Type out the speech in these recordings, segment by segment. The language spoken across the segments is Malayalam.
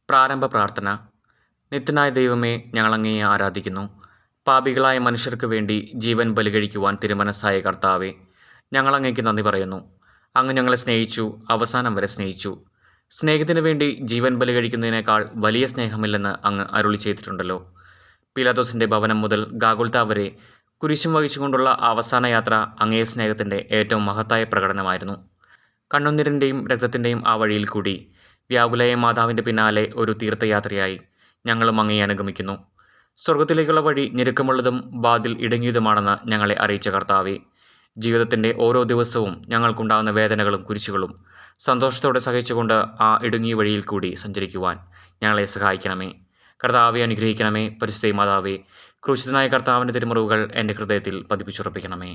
പ്രാരംഭ പ്രാർത്ഥന. നിത്യനായ ദൈവമേ, ഞങ്ങൾ അങ്ങയെ ആരാധിക്കുന്നു. പാപികളായ മനുഷ്യർക്ക് വേണ്ടി ജീവൻ ബലികഴിക്കുവാൻ തിരുമനസ്സായ കർത്താവേ, ഞങ്ങൾ അങ്ങേക്ക് നന്ദി പറയുന്നു. അങ്ങ് ഞങ്ങളെ സ്നേഹിച്ചു, അവസാനം വരെ സ്നേഹിച്ചു. സ്നേഹത്തിനു വേണ്ടി ജീവൻ ബലികഴിക്കുന്നതിനേക്കാൾ വലിയ സ്നേഹമില്ലെന്ന് അങ്ങ് അരുളി ചെയ്തിട്ടുണ്ടല്ലോ. പീലാത്തോസിൻ്റെ ഭവനം മുതൽ ഗാഗുൽത്ത വരെ കുരിശും വഹിച്ചുകൊണ്ടുള്ള അവസാന യാത്ര അങ്ങേ സ്നേഹത്തിൻ്റെ ഏറ്റവും മഹത്തായ പ്രകടനമായിരുന്നു. കണ്ണുനീരിൻ്റെയും രക്തത്തിൻ്റെയും ആ വഴിയിൽ കൂടി വ്യാകുലയ മാതാവിൻ്റെ പിന്നാലെ ഒരു തീർത്ഥയാത്രയായി ഞങ്ങളും അങ്ങയെ അനുഗമിക്കുന്നു. സ്വർഗത്തിലേക്കുള്ള വഴി ഞെരുക്കമുള്ളതും വാതിൽ ഇടുങ്ങിയതുമാണെന്ന് ഞങ്ങളെ അറിയിച്ച കർത്താവേ, ജീവിതത്തിൻ്റെ ഓരോ ദിവസവും ഞങ്ങൾക്കുണ്ടാകുന്ന വേദനകളും കുരിശുകളും സന്തോഷത്തോടെ സഹിച്ചുകൊണ്ട് ആ ഇടുങ്ങിയ വഴിയിൽ കൂടി സഞ്ചരിക്കുവാൻ ഞങ്ങളെ സഹായിക്കണമേ. കർത്താവെ അനുഗ്രഹിക്കണമേ. പരിശുദ്ധ മാതാവേ, ക്രൂശിതനായ കർത്താവിൻ്റെ തിരുമുറിവുകൾ എൻ്റെ ഹൃദയത്തിൽ പതിപ്പിച്ചുറപ്പിക്കണമേ.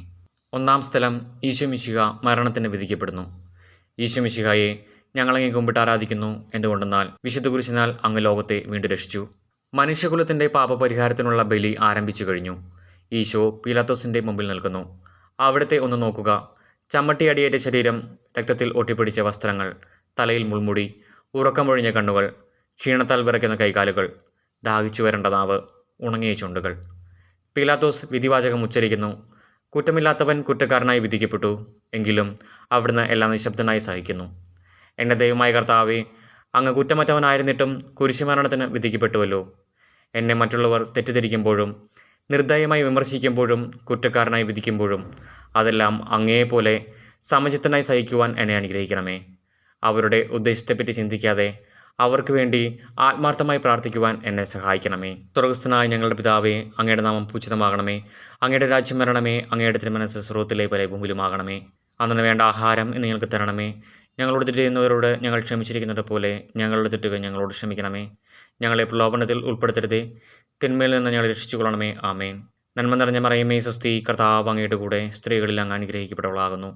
ഒന്നാം സ്ഥലം, ഈശോ മിശിഹ മരണത്തിന് വിധിക്കപ്പെടുന്നു. ഈശോ മിശിഹായെ ഞങ്ങളങ്ങേ കുമ്പിട്ട് ആരാധിക്കുന്നു. എന്തുകൊണ്ടെന്നാൽ വിശുദ്ധ കുരിശിനാൽ അങ്ങ് ലോകത്തെ വീണ്ടും രക്ഷിച്ചു. മനുഷ്യകുലത്തിൻ്റെ പാപപരിഹാരത്തിനുള്ള ബലി ആരംഭിച്ചു കഴിഞ്ഞു. ഈശോ പീലാത്തോസിൻ്റെ മുമ്പിൽ നിൽക്കുന്നു. അവിടുത്തെ ഒന്ന് നോക്കുക. ചമ്മട്ടി അടിയേറ്റ ശരീരം, രക്തത്തിൽ ഒട്ടിപ്പിടിച്ച വസ്ത്രങ്ങൾ, തലയിൽ മുൾമുടി, ഉറക്കമൊഴിഞ്ഞ കണ്ണുകൾ, ക്ഷീണത്താൽ വിറയ്ക്കുന്ന കൈകാലുകൾ, ദാഹിച്ചു വരേണ്ട നാവ്, ഉണങ്ങിയ ചുണ്ടുകൾ. പീലാത്തോസ് വിധിവാചകം ഉച്ചരിക്കുന്നു. കുറ്റമില്ലാത്തവൻ കുറ്റക്കാരനായി വിധിക്കപ്പെട്ടു. എങ്കിലും അവിടുന്ന് എല്ലാം നിശബ്ദനായി സഹിക്കുന്നു. എൻ്റെ ദൈവമായ കർത്താവേ, അങ്ങ് കുറ്റമറ്റവനായിരുന്നിട്ടും കുരിശുമരണത്തിന് വിധിക്കപ്പെട്ടുവല്ലോ. എന്നെ മറ്റുള്ളവർ തെറ്റിദ്ധരിക്കുമ്പോഴും നിർദ്ദയമായി വിമർശിക്കുമ്പോഴും കുറ്റക്കാരനായി വിധിക്കുമ്പോഴും അതെല്ലാം അങ്ങേപോലെ സമചിത്തനായി സഹിക്കുവാൻ എന്നെ അനുഗ്രഹിക്കണമേ. അവരുടെ ഉദ്ദേശത്തെപ്പറ്റി ചിന്തിക്കാതെ അവർക്ക് വേണ്ടി ആത്മാർത്ഥമായി പ്രാർത്ഥിക്കുവാൻ എന്നെ സഹായിക്കണമേ. സ്വർഗസ്ഥനായ ഞങ്ങളുടെ പിതാവേ, അങ്ങയുടെ നാമം പൂജിതമാകണമേ. അങ്ങയുടെ രാജ്യം വരണമേ. അങ്ങയുടെ തിരുമനസ്സ് സ്വർഗ്ഗത്തിലെ പോലെ ഭൂമിയിലുമാകണമേ. അന്നു വേണ്ട ആഹാരം ഇന്ന് ഞങ്ങൾക്ക് തരണമേ. ഞങ്ങളോട് തെറ്റ് ചെയ്യുന്നവരോട് ഞങ്ങൾ ക്ഷമിച്ചിരിക്കുന്നത് പോലെ ഞങ്ങളുടെ തെറ്റുകൾ ഞങ്ങളോട് ക്ഷമിക്കണമേ. ഞങ്ങളെ പ്രലോഭനത്തിൽ ഉൾപ്പെടുത്തരുതേ, തിന്മയിൽ നിന്ന് ഞങ്ങളെ രക്ഷിച്ചുകൊള്ളണമേ. ആമേൻ. നന്മ നിറഞ്ഞ മറിയമേ, സ്വസ്തി, കർത്താവ് അങ്ങയുടെ കൂടെ സ്ത്രീകളിൽ അങ്ങ് അനുഗ്രഹിക്കപ്പെട്ടവളാകുന്നു.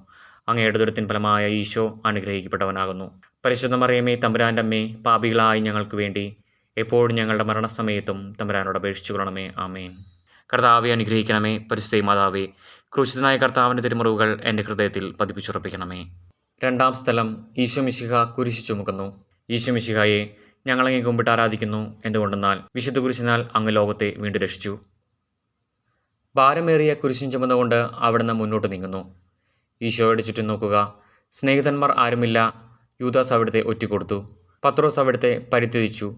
അങ്ങയുടെ ദുരിതത്തിൻ ഫലമായ ഈശോ അനുഗ്രഹിക്കപ്പെട്ടവനാകുന്നു. പരിശുദ്ധ മറിയമേ, തമ്പുരാൻ്റെ അമ്മേ, പാപികളായി ഞങ്ങൾക്ക് വേണ്ടി എപ്പോഴും ഞങ്ങളുടെ മരണസമയത്തും തമ്പുരാനോട് അപേക്ഷിച്ചുകൊള്ളണമേ. ആമേൻ. കർത്താവെ അനുഗ്രഹിക്കണമേ. പരിശുദ്ധ മാതാവേ, ക്രൂശിതനായ കർത്താവിൻ്റെ തിരുമുറിവുകൾ എൻ്റെ ഹൃദയത്തിൽ പതിപ്പിച്ചുറപ്പിക്കണമേ. രണ്ടാം സ്ഥലം, ഈശോ മിശിഹ കുരിശു ചുമക്കുന്നു. ഈശോ മിശിഹായെ ഞങ്ങളങ്ങേ കുമ്പിട്ട് ആരാധിക്കുന്നു. എന്തുകൊണ്ടെന്നാൽ വിശുദ്ധ കുരിശിനാൽ അങ്ങ് ലോകത്തെ വീണ്ടും രക്ഷിച്ചു. ഭാരമേറിയ കുരിശും ചുമന്നുകൊണ്ട് അവിടുന്ന് മുന്നോട്ട് നീങ്ങുന്നു. ഈശോയുടെ ചുറ്റും നോക്കുക. സ്നേഹിതന്മാർ ആരുമില്ല. യൂദാസ് അവിടുത്തെ ഒറ്റിക്കൊടുത്തു. പത്രോസ് അവിടുത്തെ പരിത്യജിച്ചു.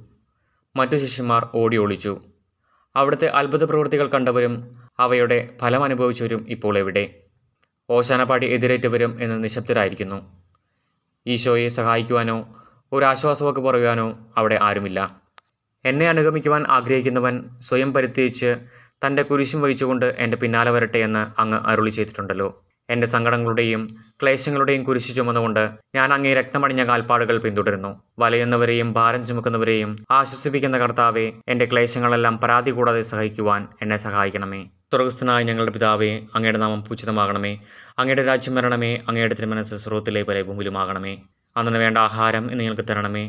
മറ്റു ശിഷ്യന്മാർ ഓടി ഒളിച്ചു. അവിടുത്തെ അത്ഭുത പ്രവൃത്തികൾ കണ്ടവരും അവയുടെ ഫലം അനുഭവിച്ചവരും ഇപ്പോൾ എവിടെ? ഓശാനപ്പാടി എതിരേറ്റവരും എന്ന് നിശബ്ദരായിരിക്കുന്നു. ഈശോയെ സഹായിക്കുവാനോ ഒരാശ്വാസവാക്ക് പറയുവാനോ അവിടെ ആരുമില്ല. എന്നെ അനുഗമിക്കുവാൻ ആഗ്രഹിക്കുന്നവൻ സ്വയം പരിത്യജിച്ച് തൻ്റെ കുരിശും വഹിച്ചുകൊണ്ട് എൻ്റെ പിന്നാലെ വരട്ടെ എന്ന് അങ്ങ് അരുളി ചെയ്തിട്ടുണ്ടല്ലോ. എൻ്റെ സങ്കടങ്ങളുടെയും ക്ലേശങ്ങളുടെയും കുരിശു ചുമന്നുകൊണ്ട് ഞാൻ അങ്ങേ രക്തമണിഞ്ഞ കാൽപ്പാടുകൾ പിന്തുടരുന്നു. വലയുന്നവരെയും ഭാരം ചുമക്കുന്നവരെയും ആശ്വസിപ്പിക്കുന്ന കർത്താവെ, എൻ്റെ ക്ലേശങ്ങളെല്ലാം പരാതി കൂടാതെ സഹിക്കുവാൻ എന്നെ സഹായിക്കണമേ. സ്വർഗസ്ഥനായ ഞങ്ങളുടെ പിതാവേ, അങ്ങയുടെ നാമം പൂജിതമാകണമേ. അങ്ങയുടെ രാജ്യം വരണമേ. അങ്ങയുടെ തിരുമനസ്സ് സ്വർഗ്ഗത്തിലെ പോലെ ഭൂമിയിലുമാകണമേ. അന്നു വേണ്ട ആഹാരം ഇന്ന് ഞങ്ങൾക്ക് തരണമേ.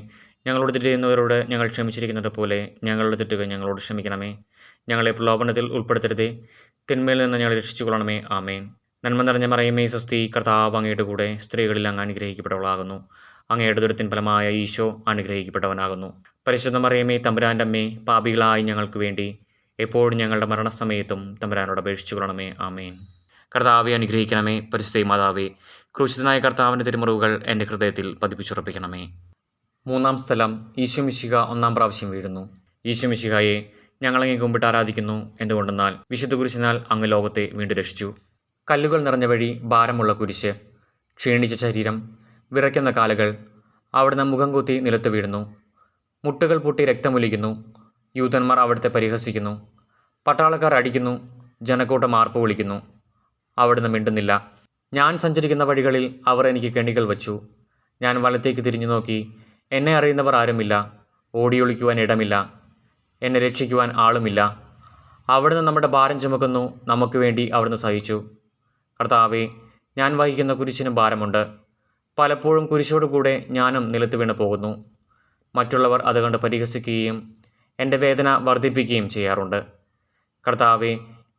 ഞങ്ങളോട് തെറ്റ് ചെയ്യുന്നവരോട് ഞങ്ങൾ ക്ഷമിച്ചിരിക്കുന്നത് പോലെ ഞങ്ങളുടെ തെറ്റുകൾ ഞങ്ങളോട് ക്ഷമിക്കണമേ. ഞങ്ങളെ പ്രലോഭനത്തിൽ ഉൾപ്പെടുത്തരുതേ, തിന്മയിൽ നിന്ന് ഞങ്ങളെ രക്ഷിച്ചുകൊള്ളണമേ. ആമേൻ. നന്മ നിറഞ്ഞ മറിയമേ, സ്വസ്തി, കർത്താവ് അങ്ങയുടെ കൂടെ സ്ത്രീകളിൽ അങ്ങ് അനുഗ്രഹിക്കപ്പെട്ടവളാകുന്നു. അങ്ങയുടെ ദുരിതത്തിൻ ഫലമായ ഈശോ അനുഗ്രഹിക്കപ്പെട്ടവനാകുന്നു. പരിശുദ്ധ മറിയമേ, തമ്പുരാൻ്റെ അമ്മേ, പാപികളായി ഞങ്ങൾക്ക് വേണ്ടി എപ്പോഴും ഞങ്ങളുടെ മരണസമയത്തും തമ്പുരാനോട് അപേക്ഷിച്ചുകൊള്ളണമേ. ആമേൻ. കർത്താവെ അനുഗ്രഹിക്കണമേ. പരിശുദ്ധ മാതാവേ, ക്രൂശിതനായ കർത്താവിൻ്റെ തിരുമുറിവുകൾ എൻ്റെ ഹൃദയത്തിൽ പതിപ്പിച്ചുറപ്പിക്കണമേ. മൂന്നാം സ്ഥലം, ഈശോ മിശിഹ ഒന്നാം പ്രാവശ്യം വീഴുന്നു. ഈശോ മിശിഹായെ ഞങ്ങളങ്ങേ കുമ്പിട്ട് ആരാധിക്കുന്നു. എന്തുകൊണ്ടെന്നാൽ വിശുദ്ധ കുരിശിനാൽ അങ്ങ് ലോകത്തെ വീണ്ടും രക്ഷിച്ചു. കല്ലുകൾ നിറഞ്ഞ വഴി, ഭാരമുള്ള കുരിശ്, ക്ഷീണിച്ച ശരീരം, വിറയ്ക്കുന്ന കാലുകൾ. അവിടുന്ന് മുഖം കുത്തി നിലത്ത് വീഴുന്നു. മുട്ടുകൾ പൊട്ടി രക്തമൊലിക്കുന്നു. യൂതന്മാർ അവിടുത്തെ പരിഹസിക്കുന്നു. പട്ടാളക്കാർ അടിക്കുന്നു. ജനക്കൂട്ടം ആർപ്പ് വിളിക്കുന്നു. അവിടുന്ന് മിണ്ടുന്നില്ല. ഞാൻ സഞ്ചരിക്കുന്ന വഴികളിൽ അവർ എനിക്ക് കെണികൾ വച്ചു. ഞാൻ വലത്തേക്ക് തിരിഞ്ഞു നോക്കി. എന്നെ അറിയുന്നവർ ആരുമില്ല. ഓടിയൊളിക്കുവാൻ ഇടമില്ല. എന്നെ രക്ഷിക്കുവാൻ ആളുമില്ല. അവിടുന്ന് നമ്മുടെ ഭാരം ചുമക്കുന്നു. നമുക്ക് വേണ്ടി അവിടുന്ന് സഹിച്ചു. കർത്താവേ, ഞാൻ വഹിക്കുന്ന കുരിശിന് ഭാരമുണ്ട്. പലപ്പോഴും കുരിശോടുകൂടെ ഞാനും നിലത്ത് വീണ് പോകുന്നു. മറ്റുള്ളവർ അത് കണ്ട് പരിഹസിക്കുകയും എൻ്റെ വേദന വർദ്ധിപ്പിക്കുകയും ചെയ്യാറുണ്ട്. കർത്താവേ,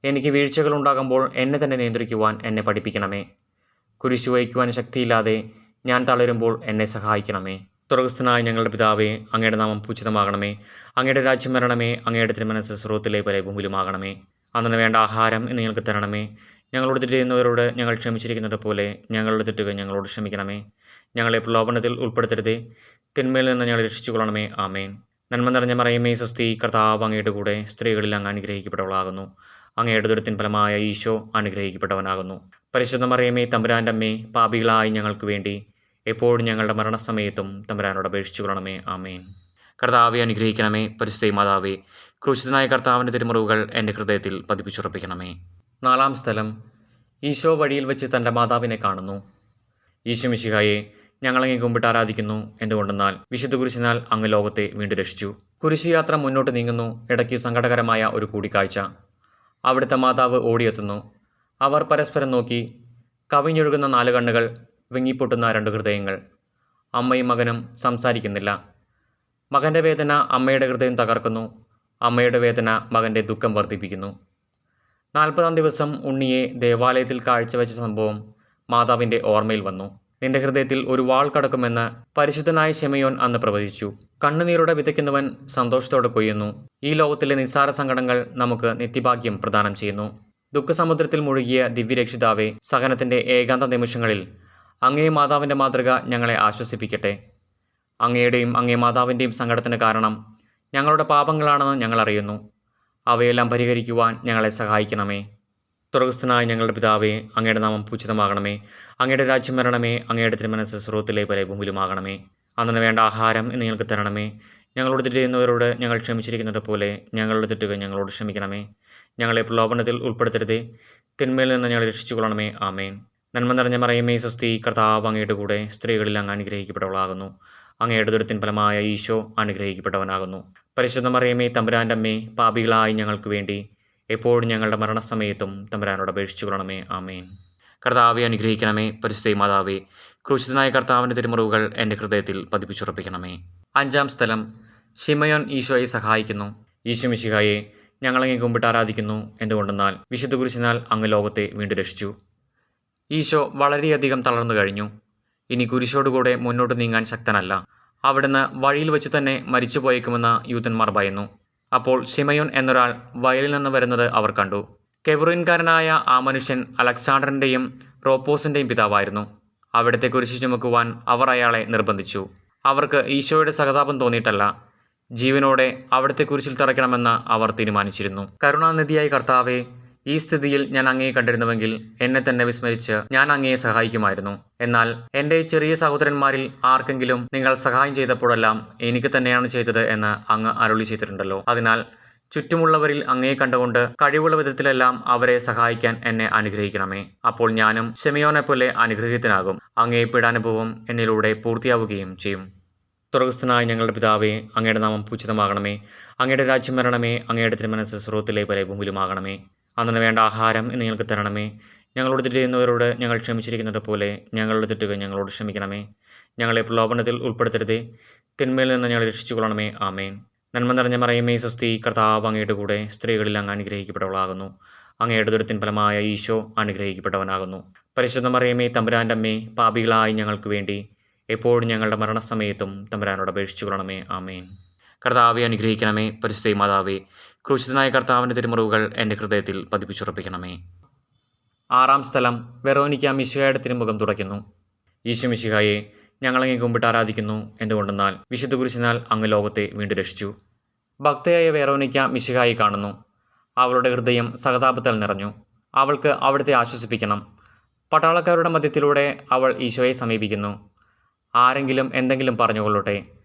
എനിക്ക് വീഴ്ചകളുണ്ടാകുമ്പോൾ എന്നെ തന്നെ നിയന്ത്രിക്കുവാൻ എന്നെ പഠിപ്പിക്കണമേ. കുരിശു വഹിക്കുവാൻ ശക്തിയില്ലാതെ ഞാൻ തളരുമ്പോൾ എന്നെ സഹായിക്കണമേ. സ്വർഗസ്ഥനായ ഞങ്ങളുടെ പിതാവേ, അങ്ങയുടെ നാമം പൂജിതമാകണമേ. അങ്ങയുടെ രാജ്യം വരണമേ. അങ്ങയുടെ തിരുമനസ്സ് സ്വർഗ്ഗത്തിലെ പോലെ ഭൂമിയിലുമാകണമേ. അന്നു വേണ്ട ആഹാരം ഇന്ന് ഞങ്ങൾക്ക് തരണമേ. ഞങ്ങളോട് തെറ്റ് ചെയ്യുന്നവരോട് ഞങ്ങൾ ക്ഷമിച്ചിരിക്കുന്നത് പോലെ ഞങ്ങളുടെ തെറ്റുകൾ ഞങ്ങളോട് ക്ഷമിക്കണമേ. ഞങ്ങളെ പ്രലോഭനത്തിൽ ഉൾപ്പെടുത്തരുതേ, തിന്മയിൽ നിന്ന് ഞങ്ങളെ രക്ഷിച്ചുകൊള്ളണമേ. ആമേൻ. നന്മ നിറഞ്ഞ മറിയമേ, സ്വസ്തി, കർത്താവ് അങ്ങയുടെ കൂടെ സ്ത്രീകളിൽ അങ്ങ് അനുഗ്രഹിക്കപ്പെട്ടവളാകുന്നു. അങ്ങയുടെ ദുരിതത്തിൻ ഫലമായ ഈശോ അനുഗ്രഹിക്കപ്പെട്ടവനാകുന്നു. പരിശുദ്ധ മറിയമേ, തമ്പുരാൻ്റെ അമ്മേ, പാപികളായി ഞങ്ങൾക്ക് വേണ്ടി എപ്പോഴും ഞങ്ങളുടെ മരണസമയത്തും തമ്പുരാനോട് അപേക്ഷിച്ചുകൊള്ളണമേ. ആമേൻ. കർത്താവെ അനുഗ്രഹിക്കണമേ. പരിശുദ്ധ മാതാവേ, ക്രൂശിതനായ കർത്താവിൻ്റെ തിരുമുറിവുകൾ എൻ്റെ ഹൃദയത്തിൽ പതിപ്പിച്ചുറപ്പിക്കണമേ. 4-ാം സ്ഥലം. ഈശോ വഴിയിൽ വെച്ച് തൻ്റെ മാതാവിനെ കാണുന്നു. ഈശോ മിശിഹായെ, ഞങ്ങളങ്ങേ കുമ്പിട്ട് ആരാധിക്കുന്നു. എന്തുകൊണ്ടെന്നാൽ വിശുദ്ധ കുരിശിനാൽ അങ്ങ് ലോകത്തെ വീണ്ടും രക്ഷിച്ചു. കുരിശുയാത്ര മുന്നോട്ട് നീങ്ങുന്നു. ഇടയ്ക്ക് സങ്കടകരമായ ഒരു കൂടിക്കാഴ്ച. അവിടുത്തെ മാതാവ് ഓടിയെത്തുന്നു. അവർ പരസ്പരം നോക്കി. കവിഞ്ഞൊഴുകുന്ന 4 കണ്ണുകൾ, വിങ്ങിപ്പൊട്ടുന്ന 2 ഹൃദയങ്ങൾ. അമ്മയും മകനും സംസാരിക്കുന്നില്ല. മകൻ്റെ വേദന അമ്മയുടെ ഹൃദയം തകർക്കുന്നു. അമ്മയുടെ വേദന മകൻ്റെ ദുഃഖം വർദ്ധിപ്പിക്കുന്നു. 40-ാം ദിവസം ഉണ്ണിയെ ദേവാലയത്തിൽ കാഴ്ചവെച്ച സംഭവം മാതാവിൻ്റെ ഓർമ്മയിൽ വന്നു. നിന്റെ ഹൃദയത്തിൽ ഒരു വാൾ കടക്കുമെന്ന് പരിശുദ്ധനായ ശിമയോൻ അന്ന് പ്രവചിച്ചു. കണ്ണുനീരോടെ വിതയ്ക്കുന്നവൻ സന്തോഷത്തോടെ കൊയ്യുന്നു. ഈ ലോകത്തിലെ നിസ്സാര സങ്കടങ്ങൾ നമുക്ക് നിത്യഭാഗ്യം പ്രദാനം ചെയ്യുന്നു. ദുഃഖസമുദ്രത്തിൽ മുഴുകിയ ദിവ്യരക്ഷിതാവെ, സഹനത്തിൻ്റെ ഏകാന്ത നിമിഷങ്ങളിൽ അങ്ങേ മാതാവിൻ്റെ മാതൃക ഞങ്ങളെ ആശ്വസിപ്പിക്കട്ടെ. അങ്ങയുടെയും അങ്ങേ മാതാവിൻ്റെയും സങ്കടത്തിന് കാരണം ഞങ്ങളുടെ പാപങ്ങളാണെന്ന് ഞങ്ങൾ അറിയുന്നു. അവയെല്ലാം പരിഹരിക്കുവാൻ ഞങ്ങളെ സഹായിക്കണമേ. സ്വർഗസ്ഥനായ ഞങ്ങളുടെ പിതാവേ, അങ്ങയുടെ നാമം പൂജിതമാകണമേ. അങ്ങയുടെ രാജ്യം വരണമേ. അങ്ങയുടെ തിരുമനസ്സ് സ്വർഗ്ഗത്തിലെ പോലെ ഭൂമിയിലുമാകണമേ. അന്നു വേണ്ട ആഹാരം ഇന്ന് ഞങ്ങൾക്ക് തരണമേ. ഞങ്ങളോട് തെറ്റ് ചെയ്യുന്നവരോട് ഞങ്ങൾ ക്ഷമിച്ചിരിക്കുന്നത് പോലെ ഞങ്ങളുടെ തെറ്റുകൾ ഞങ്ങളോട് ക്ഷമിക്കണമേ. ഞങ്ങളെ പ്രലോഭനത്തിൽ ഉൾപ്പെടുത്തരുതേ, തിന്മയിൽ നിന്ന് ഞങ്ങളെ രക്ഷിച്ചുകൊള്ളണമേ. ആമേൻ. നന്മ നിറഞ്ഞ മറിയമേ, സ്വസ്തി, കർത്താവ് അങ്ങയുടെ കൂടെ സ്ത്രീകളിൽ അങ്ങ് അനുഗ്രഹിക്കപ്പെട്ടവളാകുന്നു. അങ്ങയുടെ ദുരിതത്തിൻ ഫലമായ ഈശോ അനുഗ്രഹിക്കപ്പെട്ടവനാകുന്നു. പരിശുദ്ധ മറിയമേ, തമ്പുരാൻ്റെ അമ്മേ, പാപികളായി ഞങ്ങൾക്ക് വേണ്ടി എപ്പോഴും ഞങ്ങളുടെ മരണസമയത്തും തമ്പുരാനോട് അപേക്ഷിച്ചുകൊള്ളണമേ. ആമേൻ. കർത്താവെ അനുഗ്രഹിക്കണമേ. പരിശുദ്ധ മാതാവേ, ക്രൂശിതനായ കർത്താവിൻ്റെ തിരുമുറിവുകൾ എൻ്റെ ഹൃദയത്തിൽ പതിപ്പിച്ചുറപ്പിക്കണമേ. 5-ാം സ്ഥലം. ശിമയോൻ ഈശോയെ സഹായിക്കുന്നു. ഈശോ മിശിഹായെ, ഞങ്ങളങ്ങേ കുമ്പിട്ട് ആരാധിക്കുന്നു. എന്തുകൊണ്ടെന്നാൽ വിശുദ്ധ കുരിശിനാൽ അങ്ങ് ലോകത്തെ വീണ്ടും രക്ഷിച്ചു. ഈശോ വളരെയധികം തളർന്നു കഴിഞ്ഞു. ഇനി കുരിശോടുകൂടെ മുന്നോട്ട് നീങ്ങാൻ ശക്തനല്ല. അവിടുന്ന് വഴിയിൽ വെച്ച് തന്നെ മരിച്ചു പോയേക്കുമെന്ന് യൂതന്മാർ ഭയന്നു. അപ്പോൾ ശിമയോൻ എന്നൊരാൾ വയലിൽ നിന്ന് വരുന്നത് അവർ കണ്ടു. കെവ്രീൻകാരനായ ആ മനുഷ്യൻ അലക്സാണ്ടറിൻ്റെയും റോപ്പോസിൻ്റെയും പിതാവായിരുന്നു. അവിടുത്തെ കുരിശ് ചുമക്കുവാൻ അവർ അയാളെ നിർബന്ധിച്ചു. അവർക്ക് ഈശോയുടെ സഹതാപം തോന്നിയിട്ടല്ല, ജീവനോടെ അവിടുത്തെ കുരിശിൽ തറയ്ക്കണമെന്ന് അവർ തീരുമാനിച്ചിരുന്നു. കരുണാനിധിയായ കർത്താവെ, ഈ സ്ഥിതിയിൽ ഞാൻ അങ്ങയെ കണ്ടിരുന്നുവെങ്കിൽ എന്നെ തന്നെ വിസ്മരിച്ച് ഞാൻ അങ്ങയെ സഹായിക്കുമായിരുന്നു. എന്നാൽ എൻ്റെ ചെറിയ സഹോദരന്മാരിൽ ആർക്കെങ്കിലും നിങ്ങൾ സഹായം ചെയ്തപ്പോഴെല്ലാം എനിക്ക് തന്നെയാണ് ചെയ്തത് എന്ന് അങ്ങ് അരുളി ചെയ്തിട്ടുണ്ടല്ലോ. അതിനാൽ ചുറ്റുമുള്ളവരിൽ അങ്ങയെ കണ്ടുകൊണ്ട് കഴിവുള്ള വിധത്തിലെല്ലാം അവരെ സഹായിക്കാൻ എന്നെ അനുഗ്രഹിക്കണമേ. അപ്പോൾ ഞാനും ശിമയോനെപ്പോലെ അനുഗ്രഹീതനാകും. അങ്ങയെ പീഡാനുഭവം എന്നിലൂടെ പൂർത്തിയാവുകയും ചെയ്യും. സ്വർഗസ്ഥനായ ഞങ്ങളുടെ പിതാവേ, അങ്ങയുടെ നാമം പൂജിതമാകണമേ. അങ്ങയുടെ രാജ്യം വരണമേ. അങ്ങയുടെ തിരുമനസ്സ് സ്വർഗ്ഗത്തിലെ പോലെ ഭൂമിയിലുമാകണമേ. അന്നു വേണ്ട ആഹാരം ഇന്ന് ഞങ്ങൾക്ക് തരണമേ. ഞങ്ങളോട് തെറ്റ് ചെയ്യുന്നവരോട് ഞങ്ങൾ ക്ഷമിച്ചിരിക്കുന്നത് പോലെ ഞങ്ങളുടെ തെറ്റുകൾ ഞങ്ങളോട് ക്ഷമിക്കണമേ. ഞങ്ങളെ പ്രലോഭനത്തിൽ ഉൾപ്പെടുത്തരുതേ, തിന്മയിൽ നിന്ന് ഞങ്ങളെ രക്ഷിച്ചുകൊള്ളണമേ. ആമേൻ. നന്മ നിറഞ്ഞ മറിയമേ, സ്വസ്തി, കർത്താവ് അങ്ങയുടെ കൂടെ സ്ത്രീകളിൽ അങ്ങ് അനുഗ്രഹിക്കപ്പെട്ടവളാകുന്നു. അങ്ങയുടെ ദുരിതത്തിൻ ഫലമായ ഈശോ അനുഗ്രഹിക്കപ്പെട്ടവനാകുന്നു. പരിശുദ്ധ മറിയമേ, തമ്പുരാൻ്റെ അമ്മേ, പാപികളായി ഞങ്ങൾക്ക് വേണ്ടി എപ്പോഴും ഞങ്ങളുടെ മരണസമയത്തും തമ്പുരാനോട് അപേക്ഷിച്ചുകൊള്ളണമേ. ആമേൻ. കർത്താവെ അനുഗ്രഹിക്കണമേ. പരിശുദ്ധ മാതാവേ, ക്രൂശിതനായ കർത്താവിൻ്റെ തിരുമുറിവുകൾ എൻ്റെ ഹൃദയത്തിൽ പതിപ്പിച്ചുറപ്പിക്കണമേ. 6-ാം സ്ഥലം. വെറോനിക്ക മിശിഹായുടെ തിരുമുഖം തുടയ്ക്കുന്നു. ഈശോ മിശിഹായെ, ഞങ്ങളങ്ങേ കുമ്പിട്ട് ആരാധിക്കുന്നു. എന്തുകൊണ്ടെന്നാൽ വിശുദ്ധ കുരിശിനാൽ അങ്ങ് ലോകത്തെ വീണ്ടും രക്ഷിച്ചു. ഭക്തയായ വെറോനിക്ക മിശിഹായെ കാണുന്നു. അവളുടെ ഹൃദയം സഹതാപത്താൽ നിറഞ്ഞു. അവൾക്ക് അവിടുത്തെ ആശ്വസിപ്പിക്കണം. പട്ടാളക്കാരുടെ മധ്യത്തിലൂടെ അവൾ ഈശോയെ സമീപിക്കുന്നു. ആരെങ്കിലും എന്തെങ്കിലും പറഞ്ഞുകൊള്ളട്ടെ,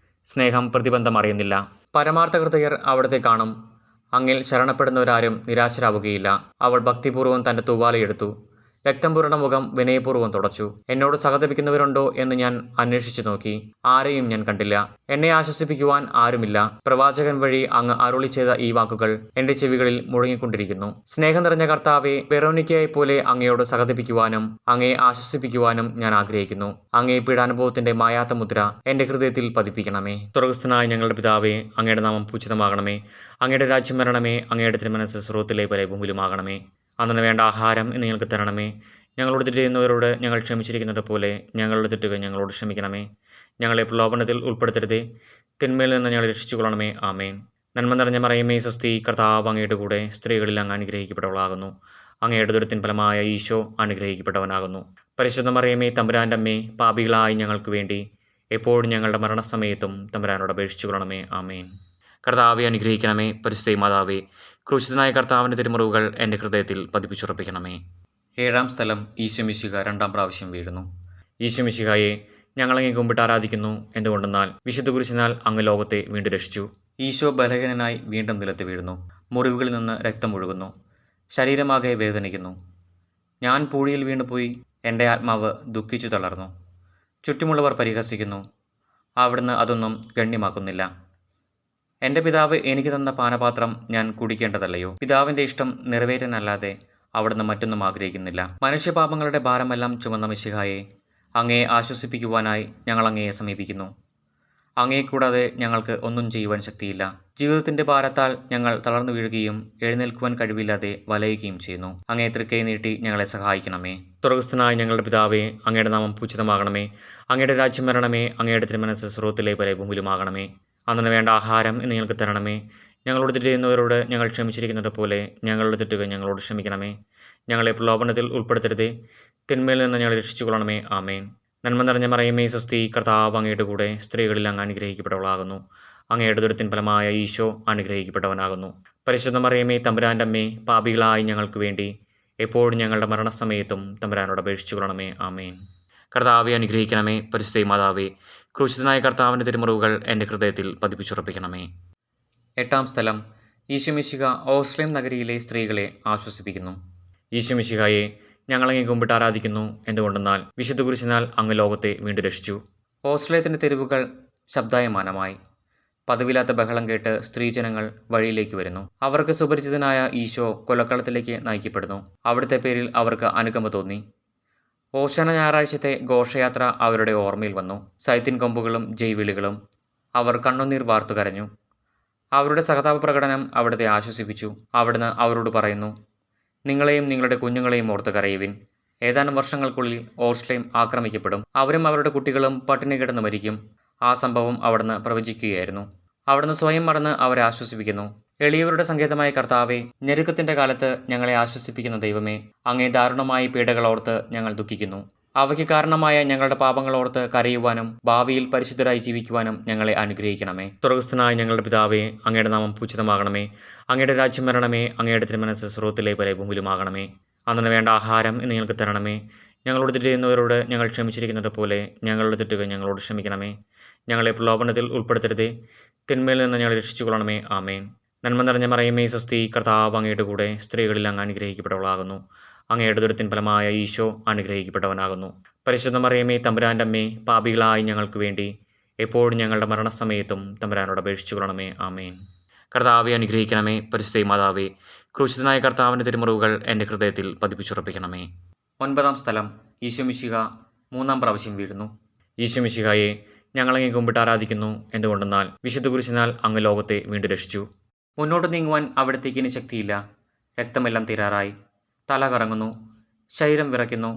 സ്നേഹം പ്രതിബന്ധം അറിയുന്നില്ല. പരമാർത്ഥ ഹൃദയർ അവിടുത്തെ കാണും. അങ്ങിൽ ശരണപ്പെടുന്നവരാരും നിരാശരാവുകയില്ല. അവൾ ഭക്തിപൂർവ്വം തൻ്റെ തൂവാലയെടുത്തു. രക്തം പുരണ്ട മുഖം വിനയപൂർവ്വം തുടച്ചു. എന്നോട് സഹതപിക്കുന്നവരുണ്ടോ എന്ന് ഞാൻ അന്വേഷിച്ചു നോക്കി. ആരെയും ഞാൻ കണ്ടില്ല. എന്നെ ആശ്വസിപ്പിക്കുവാൻ ആരുമില്ല. പ്രവാചകൻ വഴി അങ്ങ് അരുളി ചെയ്ത ഈ വാക്കുകൾ എൻ്റെ ചെവികളിൽ മുഴങ്ങിക്കൊണ്ടിരിക്കുന്നു. സ്നേഹം നിറഞ്ഞ കർത്താവെ, വെറോനിക്കയെ പോലെ അങ്ങയോട് സഹതപിക്കുവാനും അങ്ങയെ ആശ്വസിപ്പിക്കുവാനും ഞാൻ ആഗ്രഹിക്കുന്നു. അങ്ങയെ പീഡാനുഭവത്തിൻ്റെ മായാത്ത മുദ്ര എൻ്റെ ഹൃദയത്തിൽ പതിപ്പിക്കണമേ. സ്വർഗസ്ഥനായ ഞങ്ങളുടെ പിതാവേ, അങ്ങയുടെ നാമം പൂജിതമാകണമേ. അങ്ങയുടെ രാജ്യം വരണമേ. അങ്ങയുടെ തിരുമനസ്സ് സ്വർഗ്ഗത്തിലെ പോലെ ഭൂമിയിലുമാകണമേ. അന്നു വേണ്ട ആഹാരം ഇന്ന് ഞങ്ങൾക്ക് തരണമേ. ഞങ്ങളോട് തെറ്റ് ചെയ്യുന്നവരോട് ഞങ്ങൾ ക്ഷമിച്ചിരിക്കുന്നത് പോലെ ഞങ്ങളുടെ തെറ്റുകൾ ഞങ്ങളോട് ക്ഷമിക്കണമേ. ഞങ്ങളെ പ്രലോഭനത്തിൽ ഉൾപ്പെടുത്തരുതേ, തിന്മയിൽ നിന്ന് ഞങ്ങളെ രക്ഷിച്ചുകൊള്ളണമേ. ആമേൻ. നന്മ നിറഞ്ഞ മറിയമേ, സ്വസ്തി, കർത്താവ് അങ്ങയുടെ കൂടെ സ്ത്രീകളിൽ അങ്ങ് അനുഗ്രഹിക്കപ്പെട്ടവളാകുന്നു. അങ്ങയുടെ ഉദരത്തിൻ ഫലമായ ഈശോ അനുഗ്രഹിക്കപ്പെട്ടവനാകുന്നു. പരിശുദ്ധ മറിയമേ, തമ്പുരാൻ്റെ അമ്മേ, പാപികളായി ഞങ്ങൾക്ക് വേണ്ടി എപ്പോഴും ഞങ്ങളുടെ മരണസമയത്തും തമ്പുരാനോട് അപേക്ഷിച്ചുകൊള്ളണമേ. ആമേൻ. കർത്താവെ അനുഗ്രഹിക്കണമേ. പരിശുദ്ധ മാതാവേ, ക്രൂശിതനായ കർത്താവിൻ്റെ തിരുമുറിവുകൾ എൻ്റെ ഹൃദയത്തിൽ പതിപ്പിച്ചുറപ്പിക്കണമേ. 7-ാം സ്ഥലം. ഈശോമിശിഹ 2-ാം പ്രാവശ്യം വീഴുന്നു. ഈശോമിശിഹായെ, ഞങ്ങളങ്ങേ കുമ്പിട്ട് ആരാധിക്കുന്നു. എന്തുകൊണ്ടെന്നാൽ വിശുദ്ധ കുരിശിനാൽ അങ്ങ് ലോകത്തെ വീണ്ടും രക്ഷിച്ചു. ഈശോ ബലഹീനനായി വീണ്ടും നിലത്ത് വീഴുന്നു. മുറിവുകളിൽ നിന്ന് രക്തം ഒഴുകുന്നു. ശരീരമാകെ വേദനിക്കുന്നു. ഞാൻ പൂഴിയിൽ വീണുപോയി. എൻ്റെ ആത്മാവ് ദുഃഖിച്ചു തളർന്നു. ചുറ്റുമുള്ളവർ പരിഹസിക്കുന്നു. അവിടുന്ന് അതൊന്നും ഗണ്യമാക്കുന്നില്ല. എൻ്റെ പിതാവ് എനിക്ക് തന്ന പാനപാത്രം ഞാൻ കുടിക്കേണ്ടതല്ലയോ? പിതാവിൻ്റെ ഇഷ്ടം നിറവേറ്റാനല്ലാതെ അവിടുന്ന് മറ്റൊന്നും ആഗ്രഹിക്കുന്നില്ല. മനുഷ്യപാപങ്ങളുടെ ഭാരമെല്ലാം ചുമന്ന മിശിഹായെ, അങ്ങയെ ആശ്വസിപ്പിക്കുവാനായി ഞങ്ങൾ അങ്ങയെ സമീപിക്കുന്നു. അങ്ങയെ കൂടാതെ ഞങ്ങൾക്ക് ഒന്നും ചെയ്യുവാൻ ശക്തിയില്ല. ജീവിതത്തിൻ്റെ ഭാരത്താൽ ഞങ്ങൾ തളർന്നു വീഴുകയും എഴുന്നേൽക്കുവാൻ കഴിവില്ലാതെ വലയുകയും ചെയ്യുന്നു. അങ്ങയെ തൃക്കൈ നീട്ടി ഞങ്ങളെ സഹായിക്കണമേ. സ്വർഗ്ഗസ്ഥനായ ഞങ്ങളുടെ പിതാവേ, അങ്ങയുടെ നാമം പൂജിതമാകണമേ. അങ്ങയുടെ രാജ്യം വരണമേ. അങ്ങയുടെ തിരുമനസ്സ് സ്വർഗ്ഗത്തിലെ പോലെ ഭൂമിയിലുമാകണമേ. അന്നു വേണ്ട ആഹാരം ഇന്ന് ഞങ്ങൾക്ക് തരണമേ. ഞങ്ങളോട് തെറ്റ് ചെയ്യുന്നവരോട് ഞങ്ങൾ ക്ഷമിച്ചിരിക്കുന്നത് പോലെ ഞങ്ങളുടെ തെറ്റുകൾ ഞങ്ങളോട് ക്ഷമിക്കണമേ. ഞങ്ങളെ പ്രലോഭനത്തിൽ ഉൾപ്പെടുത്തരുതേ, തിന്മയിൽ നിന്ന് ഞങ്ങളെ രക്ഷിച്ചുകൊള്ളണമേ. ആമേൻ. നന്മ നിറഞ്ഞ മറിയമേ, സ്വസ്തി, കർത്താവ് അങ്ങയുടെ കൂടെ സ്ത്രീകളിൽ അങ്ങ് അനുഗ്രഹിക്കപ്പെട്ടവളാകുന്നു. അങ്ങയുടെ ഉദരത്തിൻ ഫലമായ ഈശോ അനുഗ്രഹിക്കപ്പെട്ടവനാകുന്നു. പരിശുദ്ധ മറിയമേ, തമ്പുരാൻ്റെ അമ്മേ, പാപികളായി ഞങ്ങൾക്ക് വേണ്ടി എപ്പോഴും ഞങ്ങളുടെ മരണസമയത്തും തമ്പുരാനോട് അപേക്ഷിച്ചുകൊള്ളണമേ. ആമേൻ. കർത്താവെ അനുഗ്രഹിക്കണമേ. പരിശുദ്ധ മാതാവേ, ക്രൂശിതനായ കർത്താവിൻ്റെ തിരുമുറിവുകൾ എൻ്റെ ഹൃദയത്തിൽ പതിപ്പിച്ചുറപ്പിക്കണമേ. 8-ാം സ്ഥലം. ഈശോമിശിഹ ഓർസ്ലേം നഗരിയിലെ സ്ത്രീകളെ ആശ്വസിപ്പിക്കുന്നു. ഈശോമിശിഹായെ, ഞങ്ങളങ്ങേ കുമ്പിട്ട് ആരാധിക്കുന്നു. എന്തുകൊണ്ടെന്നാൽ വിശുദ്ധ കുരിശിനാൽ അങ്ങ് ലോകത്തെ വീണ്ടും രക്ഷിച്ചു. ഓർസ്ലേത്തിൻ്റെ തെരുവുകൾ ശബ്ദായമാനമായി. പതിവില്ലാത്ത ബഹളം കേട്ട് സ്ത്രീജനങ്ങൾ വഴിയിലേക്ക് വരുന്നു. അവർക്ക് സുപരിചിതനായ ഈശോ കൊലക്കളത്തിലേക്ക് നയിക്കപ്പെടുന്നു. അവിടുത്തെ പേരിൽ അവർക്ക് അനുകമ്പ തോന്നി. ഓശാന ഞായറാഴ്ചത്തെ ഘോഷയാത്ര അവരുടെ ഓർമ്മയിൽ വന്നു. സൈത്തിൻ കൊമ്പുകളും ജയ്വിളികളും. അവർ കണ്ണുനീർ വാർത്തു കരഞ്ഞു. അവരുടെ സഹതാപ പ്രകടനം അവിടുത്തെ ആശ്വസിപ്പിച്ചു. അവിടുന്ന് അവരോട് പറയുന്നു, നിങ്ങളെയും നിങ്ങളുടെ കുഞ്ഞുങ്ങളെയും ഓർത്ത് കരയുവിൻ. ഏതാനും വർഷങ്ങൾക്കുള്ളിൽ ഓർസ്ലേം ആക്രമിക്കപ്പെടും. അവരും അവരുടെ കുട്ടികളും പട്ടിണി കിടന്ന് മരിക്കും. ആ സംഭവം അവിടുന്ന് പ്രവചിക്കുകയായിരുന്നു. അവിടുന്ന് സ്വയം മറന്ന് അവരെ ആശ്വസിപ്പിക്കുന്നു. എളിയവരുടെ സങ്കേതമായ കർത്താവെ, ഞെരുക്കത്തിൻ്റെ കാലത്ത് ഞങ്ങളെ ആശ്വസിപ്പിക്കുന്ന ദൈവമേ, അങ്ങേ ദാരുണമായ പീഡകളോർത്ത് ഞങ്ങൾ ദുഃഖിക്കുന്നു. അവയ്ക്ക് കാരണമായ ഞങ്ങളുടെ പാപങ്ങളോർത്ത് കരയുവാനും ഭാവിയിൽ പരിശുദ്ധരായി ജീവിക്കുവാനും ഞങ്ങളെ അനുഗ്രഹിക്കണമേ. സ്വർഗ്ഗസ്ഥനായ ഞങ്ങളുടെ പിതാവേ, അങ്ങയുടെ നാമം പൂജിതമാകണമേ. അങ്ങയുടെ രാജ്യം വരണമേ. അങ്ങയുടെ തിരുമനസ്സ് സ്വർഗ്ഗത്തിലെ പോലെ ഭൂമിയിലുമാകണമേ. അന്നു വേണ്ട ആഹാരം ഇന്ന് ഞങ്ങൾക്ക് തരണമേ. ഞങ്ങളോട് തെറ്റ് ചെയ്യുന്നവരോട് ഞങ്ങൾ ക്ഷമിച്ചിരിക്കുന്നത് പോലെ ഞങ്ങളുടെ തെറ്റുകൾ ഞങ്ങളോട് ക്ഷമിക്കണമേ. ഞങ്ങളെ പ്രലോഭനത്തിൽ ഉൾപ്പെടുത്തരുതേ, തിന്മയിൽ നിന്ന് ഞങ്ങളെ രക്ഷിച്ചുകൊള്ളണമേ. ആമേൻ. നന്മ നിറഞ്ഞ മറിയമേ, സ്വസ്തി, കർത്താവ് അങ്ങയുടെ കൂടെ സ്ത്രീകളിൽ അങ്ങ് അനുഗ്രഹിക്കപ്പെട്ടവളാകുന്നു. അങ്ങയുടെ ഉദരത്തിൻ ഫലമായ ഈശോ അനുഗ്രഹിക്കപ്പെട്ടവനാകുന്നു. പരിശുദ്ധ മറിയമേ, തമ്പുരാൻ്റെ അമ്മേ, പാപികളായി ഞങ്ങൾക്ക് വേണ്ടി എപ്പോഴും ഞങ്ങളുടെ മരണസമയത്തും തമ്പുരാനോട് അപേക്ഷിച്ചുകൊള്ളണമേ. ആമേൻ. കർത്താവെ അനുഗ്രഹിക്കണമേ. പരിശുദ്ധ മാതാവേ, ക്രൂശിതനായ കർത്താവിൻ്റെ തിരുമുറിവുകൾ എൻ്റെ ഹൃദയത്തിൽ പതിപ്പിച്ചുറപ്പിക്കണമേ. 9-ാം സ്ഥലം. ഈശോമിശിഹ 3-ാം പ്രാവശ്യം വീഴുന്നു. ഈശോമിശിഹായെ, ഞങ്ങളങ്ങേ കുമ്പിട്ട് ആരാധിക്കുന്നു. എന്തുകൊണ്ടെന്നാൽ വിശുദ്ധ കുരിശിനാൽ അങ്ങ് ലോകത്തെ വീണ്ടും രക്ഷിച്ചു. മുന്നോട്ട് നീങ്ങുവാൻ അവിടത്തേക്ക് ഇനി ശക്തിയില്ല. രക്തമെല്ലാം തീരാറായി. തല കറങ്ങുന്നു. ശരീരം വിറയ്ക്കുന്നു.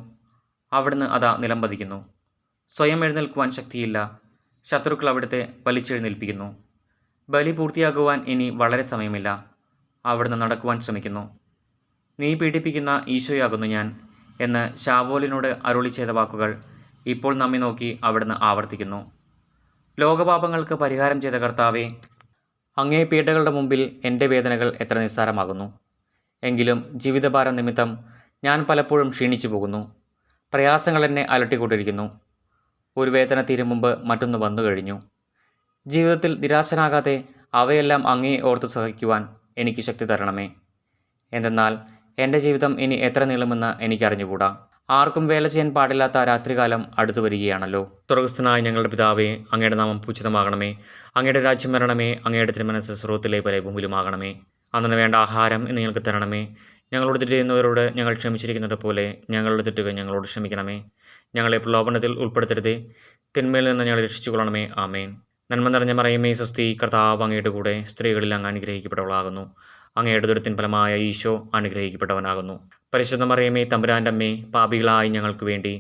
അവിടുന്ന് അതാ നിലംപതിക്കുന്നു. സ്വയം എഴുന്നേൽക്കുവാൻ ശക്തിയില്ല. ശത്രുക്കൾ അവിടുത്തെ വലിച്ചെഴുന്നേൽപ്പിക്കുന്നു. ബലി പൂർത്തിയാകുവാൻ ഇനി വളരെ സമയമില്ല. അവിടുന്ന് നടക്കുവാൻ ശ്രമിക്കുന്നു. നീ പീഡിപ്പിക്കുന്ന ഈശോയാകുന്നു ഞാൻ എന്ന് ശാവോലിനോട് അരുളി ചെയ്ത വാക്കുകൾ ഇപ്പോൾ നമ്മെ നോക്കി അവിടുന്ന് ആവർത്തിക്കുന്നു. ലോകപാപങ്ങൾക്ക് പരിഹാരം ചെയ്ത കർത്താവെ, അങ്ങേ പീഡകളുടെ മുമ്പിൽ എൻ്റെ വേദനകൾ എത്ര നിസ്സാരമാകുന്നു. എങ്കിലും ജീവിതഭാരം നിമിത്തം ഞാൻ പലപ്പോഴും ക്ഷീണിച്ചു പോകുന്നു. പ്രയാസങ്ങൾ എന്നെ അലട്ടിക്കൊണ്ടിരിക്കുന്നു. ഒരു വേദന തീരും മുമ്പ് മറ്റൊന്ന് വന്നു കഴിഞ്ഞു. ജീവിതത്തിൽ നിരാശനാകാതെ അവയെല്ലാം അങ്ങേ ഓർത്ത് സഹിക്കുവാൻ എനിക്ക് ശക്തി തരണമേ. എന്തെന്നാൽ എൻ്റെ ജീവിതം ഇനി എത്ര നീളുമെന്ന് എനിക്കറിഞ്ഞുകൂടാ. ആർക്കും വേല ചെയ്യാൻ പാടില്ലാത്ത രാത്രികാലം അടുത്തു വരികയാണല്ലോ. സ്വർഗ്ഗസ്ഥനായ ഞങ്ങളുടെ പിതാവേ, അങ്ങയുടെ നാമം പൂജിതമാകണമേ. അങ്ങയുടെ രാജ്യം വരണമേ. അങ്ങയുടെ തിരുമനസ്സ് സ്വർഗ്ഗത്തിലെ പോലെ ഭൂമിയിലുമാകണമേ. അന്നു വേണ്ട ആഹാരം ഇന്ന് ഞങ്ങൾക്ക് തരണമേ. ഞങ്ങളോട് തെറ്റ് ചെയ്യുന്നവരോട് ഞങ്ങൾ ക്ഷമിച്ചിരിക്കുന്നത് പോലെ ഞങ്ങളുടെ തെറ്റുകൾ ഞങ്ങളോട് ക്ഷമിക്കണമേ. ഞങ്ങളെ പ്രലോഭനത്തിൽ ഉൾപ്പെടുത്തരുതേ, തിന്മയിൽ നിന്ന് ഞങ്ങളെ രക്ഷിച്ചുകൊള്ളണമേ. ആമേൻ. നന്മ നിറഞ്ഞ മറിയമേ, സ്വസ്തി, കർത്താവ് അങ്ങയുടെ കൂടെ സ്ത്രീകളിൽ അങ്ങ് അനുഗ്രഹിക്കപ്പെട്ടവളാകുന്നു. അങ്ങയുടെ ഉദരത്തിൻ ഫലമായ ഈശോ അനുഗ്രഹിക്കപ്പെട്ടവനാകുന്നു. പരിശുദ്ധ മറിയമേ, തമ്പുരാൻ്റെ അമ്മേ, പാപികളായി ഞങ്ങൾക്ക് വേണ്ടി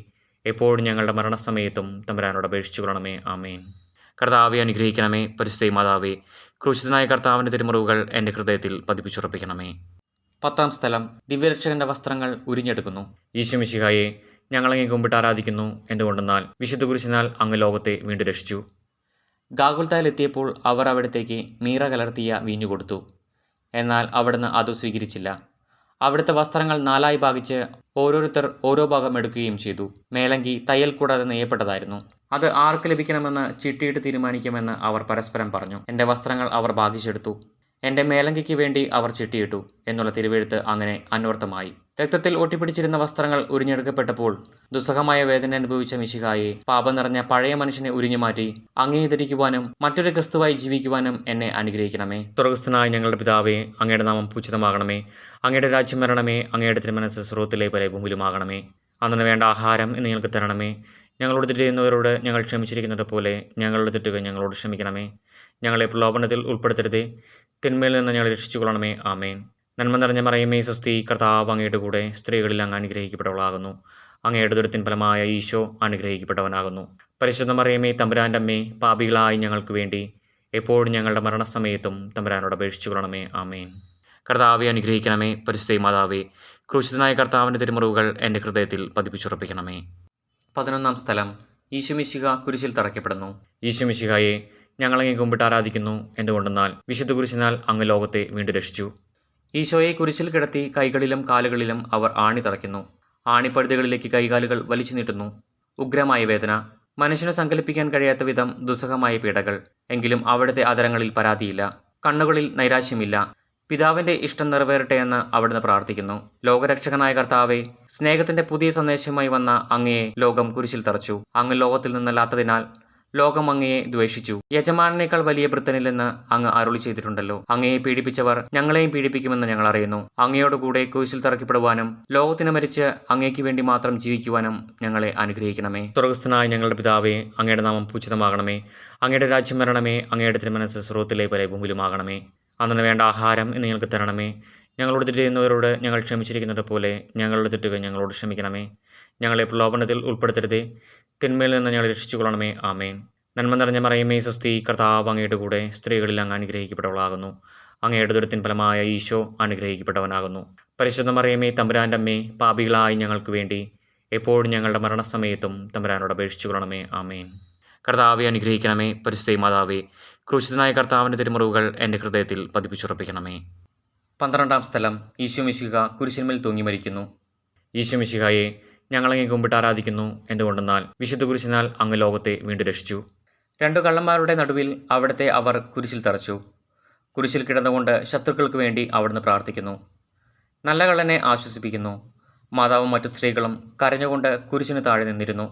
എപ്പോഴും ഞങ്ങളുടെ മരണസമയത്തും തമ്പുരാനോട് അപേക്ഷിച്ചു കൊള്ളണമേ. ആമേൻ. കർത്താവെ അനുഗ്രഹിക്കണമേ. പരിശുദ്ധ മാതാവേ, ക്രൂശിതനായ കർത്താവിൻ്റെ തിരുമുറിവുകൾ എൻ്റെ ഹൃദയത്തിൽ പതിപ്പിച്ചുറപ്പിക്കണമേ. 10-ാം സ്ഥലം. ദിവ്യരക്ഷകന്റെ വസ്ത്രങ്ങൾ ഉരിഞ്ഞെടുക്കുന്നു. ഈശോമിശിഹായെ, ഞങ്ങളങ്ങേ കുമ്പിട്ട് ആരാധിക്കുന്നു. എന്തുകൊണ്ടെന്നാൽ വിശുദ്ധ കുരിശിനാൽ അങ്ങ് ലോകത്തെ വീണ്ടും രക്ഷിച്ചു. ഗാഗുൽത്തായിലെത്തിയപ്പോൾ അവർ അവിടത്തേക്ക് മീറ കലർത്തിയ വീഞ്ഞു കൊടുത്തു. എന്നാൽ അവിടുന്ന് അത് സ്വീകരിച്ചില്ല. അവിടുത്തെ വസ്ത്രങ്ങൾ 4 ഭാഗിച്ച് ഓരോരുത്തർ ഓരോ ഭാഗം എടുക്കുകയും ചെയ്തു. മേലങ്കി തയ്യൽ കൂടാതെ നെയ്യപ്പെട്ടതായിരുന്നു. അത് ആർക്ക് ലഭിക്കണമെന്ന് ചിട്ടിയിട്ട് തീരുമാനിക്കുമെന്ന് അവർ പരസ്പരം പറഞ്ഞു. എൻ്റെ വസ്ത്രങ്ങൾ അവർ ഭാഗിച്ചെടുത്തു, എൻ്റെ മേലങ്കിക്ക് വേണ്ടി അവർ ചിട്ടിയിട്ടു എന്നുള്ള തിരുവെഴുത്ത് അങ്ങനെ അന്വർത്ഥമായി. രക്തത്തിൽ ഒട്ടിപ്പിടിച്ചിരുന്ന വസ്ത്രങ്ങൾ ഉരിഞ്ഞെടുക്കപ്പെട്ടപ്പോൾ ദുസ്സഹമായ വേദന അനുഭവിച്ച മിശിഹായെ, പാപം നിറഞ്ഞ പഴയ മനുഷ്യനെ ഉരിഞ്ഞുമാറ്റി അങ്ങേ ധരിക്കുവാനും മറ്റൊരു ക്രിസ്തുവായി ജീവിക്കുവാനും എന്നെ അനുഗ്രഹിക്കണമേ. സ്വർഗ്ഗസ്ഥനായ ഞങ്ങളുടെ പിതാവേ, അങ്ങയുടെ നാമം പൂജിതമാകണമേ. അങ്ങയുടെ രാജ്യം വരണമേ. അങ്ങയുടെ തിരുമനസ്സ് സ്വർഗ്ഗത്തിലെ പോലെ ഭൂമിയിലുമാകണമേ. അന്നു വേണ്ട ആഹാരം ഇന്ന് ഞങ്ങൾക്ക് തരണമേ. ഞങ്ങളോട് തെറ്റ് ചെയ്യുന്നവരോട് ഞങ്ങൾ ക്ഷമിച്ചിരിക്കുന്നത് പോലെ ഞങ്ങളുടെ തെറ്റുകൾ ഞങ്ങളോട് ക്ഷമിക്കണമേ. ഞങ്ങളെ പ്രലോഭനത്തിൽ ഉൾപ്പെടുത്തരുതേ, തിന്മയിൽ നിന്ന് ഞങ്ങളെ രക്ഷിച്ചുകൊള്ളണമേ. ആമേൻ. നന്മ നിറഞ്ഞ മറിയമേ, സ്വസ്തി, കർത്താവ് അങ്ങയുടെ കൂടെ സ്ത്രീകളിൽ അങ്ങ് അനുഗ്രഹിക്കപ്പെട്ടവളാകുന്നു. അങ്ങയുടെ ദുരിതത്തിൻ ഫലമായ ഈശോ അനുഗ്രഹിക്കപ്പെട്ടവനാകുന്നു. പരിശുദ്ധ മറിയമേ, തമ്പുരാൻ്റെ അമ്മേ, പാപികളായി ഞങ്ങൾക്ക് വേണ്ടി എപ്പോഴും ഞങ്ങളുടെ മരണസമയത്തും തമ്പുരാനോട് അപേക്ഷിച്ചു കൊള്ളണമേ. ആമേൻ. കർത്താവെ അനുഗ്രഹിക്കണമേ. പരിശുദ്ധ മാതാവേ, ക്രൂശിതനായ കർത്താവിൻ്റെ തിരുമുറിവുകൾ എൻ്റെ ഹൃദയത്തിൽ പതിപ്പിച്ചുറപ്പിക്കണമേ. 11-ാം സ്ഥലം. ഈശോമിശിഹ കുരിശിൽ തറയ്ക്കപ്പെടുന്നു. ഈശോമിശിഹായെ, ഞങ്ങളങ്ങേ കുമ്പിട്ട് ആരാധിക്കുന്നു. എന്തുകൊണ്ടെന്നാൽ വിശുദ്ധ കുരിശിനാൽ അങ്ങ് ലോകത്തെ വീണ്ടും രക്ഷിച്ചു. ഈശോയെ കുരിശിൽ കിടത്തി കൈകളിലും കാലുകളിലും അവർ ആണി തറയ്ക്കുന്നു. ആണിപ്പഴുതുകളിലേക്ക് കൈകാലുകൾ വലിച്ചു നീട്ടുന്നു. ഉഗ്രമായ വേദന, മനുഷ്യന് സങ്കല്പിക്കാൻ കഴിയാത്ത വിധം ദുസ്സഹമായ പീഡകൾ. എങ്കിലും അവിടുത്തെ അതരങ്ങളിൽ പരാതിയില്ല, കണ്ണുകളിൽ നൈരാശ്യമില്ല. പിതാവിൻ്റെ ഇഷ്ടം നിറവേറട്ടെ എന്ന് അവിടുന്ന് പ്രാർത്ഥിക്കുന്നു. ലോകരക്ഷകനായ കർത്താവെ, സ്നേഹത്തിന്റെ പുതിയ സന്ദേശവുമായി വന്ന അങ്ങയെ ലോകം കുരിശിൽ തറച്ചു. അങ്ങ് ലോകത്തിൽ നിന്നല്ലാത്തതിനാൽ ലോകം അങ്ങയെ ദ്വേഷിച്ചു. യജമാനേക്കാൾ വലിയ ഭൃത്യനില്ലെന്ന് അങ്ങ് അരുളി ചെയ്തിട്ടുണ്ടല്ലോ. അങ്ങയെ പീഡിപ്പിച്ചവർ ഞങ്ങളെയും പീഡിപ്പിക്കുമെന്ന് ഞങ്ങൾ അറിയുന്നു. അങ്ങയോടുകൂടെ കുരിശിൽ തറയ്ക്കപ്പെടുവാനും ലോകത്തിന് മരിച്ച് അങ്ങേക്ക് വേണ്ടി മാത്രം ജീവിക്കുവാനും ഞങ്ങളെ അനുഗ്രഹിക്കണമേ. സ്വർഗ്ഗസ്ഥനായ ഞങ്ങളുടെ പിതാവേ, അങ്ങയുടെ നാമം പൂജിതമാകണമേ. അങ്ങയുടെ രാജ്യം വരണമേ. അങ്ങയുടെ തിരുമനസ്സ് സ്വർഗ്ഗത്തിലെ പോലെ ഭൂമിയിലുമാകണമേ. അന്നു വേണ്ട ആഹാരം ഇന്ന് ഞങ്ങൾക്ക് തരണമേ. ഞങ്ങളോട് തെറ്റ് ചെയ്യുന്നവരോട് ഞങ്ങൾ ക്ഷമിച്ചിരിക്കുന്നത് പോലെ ഞങ്ങളുടെ തെറ്റുകൾ ഞങ്ങളോട് ക്ഷമിക്കണമേ. ഞങ്ങളെ പ്രലോഭനത്തിൽ ഉൾപ്പെടുത്തരുതേ, തിന്മയിൽ നിന്ന് ഞങ്ങളെ രക്ഷിച്ചുകൊള്ളണമേ. ആമേൻ. നന്മ നിറഞ്ഞ മറിയമേ, സ്വസ്തി, കർത്താവ് അങ്ങയുടെ കൂടെ സ്ത്രീകളിൽ അങ്ങ് അനുഗ്രഹിക്കപ്പെട്ടവളാകുന്നു. അങ്ങയുടെ ദുരിതത്തിൻ ഫലമായ ഈശോ അനുഗ്രഹിക്കപ്പെട്ടവനാകുന്നു. പരിശുദ്ധ മറിയമേ, തമ്പുരാൻ്റെ അമ്മേ, പാപികളായി ഞങ്ങൾക്ക് വേണ്ടി എപ്പോഴും ഞങ്ങളുടെ മരണസമയത്തും തമ്പുരാനോട് അപേക്ഷിച്ചു കൊള്ളണമേ. ആമേൻ. കർത്താവെ അനുഗ്രഹിക്കണമേ. പരിശുദ്ധ മാതാവേ, ക്രൂശിതനായ കർത്താവിൻ്റെ തിരുമുറിവുകൾ എൻ്റെ ഹൃദയത്തിൽ പതിപ്പിച്ചുറപ്പിക്കണമേ. 12-ാം സ്ഥലം. ഈശോമിശിഹ കുരിശിന്മേൽ തൂങ്ങി മരിക്കുന്നു. ഈശോമിശിഹായെ, ഞങ്ങളങ്ങേ കുമ്പിട്ട് ആരാധിക്കുന്നു. എന്തുകൊണ്ടെന്നാൽ വിശുദ്ധ കുരിശിനാൽ അങ്ങ് ലോകത്തെ വീണ്ടും രക്ഷിച്ചു. 2 കള്ളന്മാരുടെ നടുവിൽ അവിടുത്തെ അവർ കുരിശിൽ തറച്ചു. കുരിശിൽ കിടന്നുകൊണ്ട് ശത്രുക്കൾക്ക് വേണ്ടി അവിടുന്ന് പ്രാർത്ഥിക്കുന്നു. നല്ല കള്ളനെ ആശ്വസിപ്പിക്കുന്നു. മാതാവും മറ്റു സ്ത്രീകളും കരഞ്ഞുകൊണ്ട് കുരിശിന് താഴെ നിന്നിരുന്നു.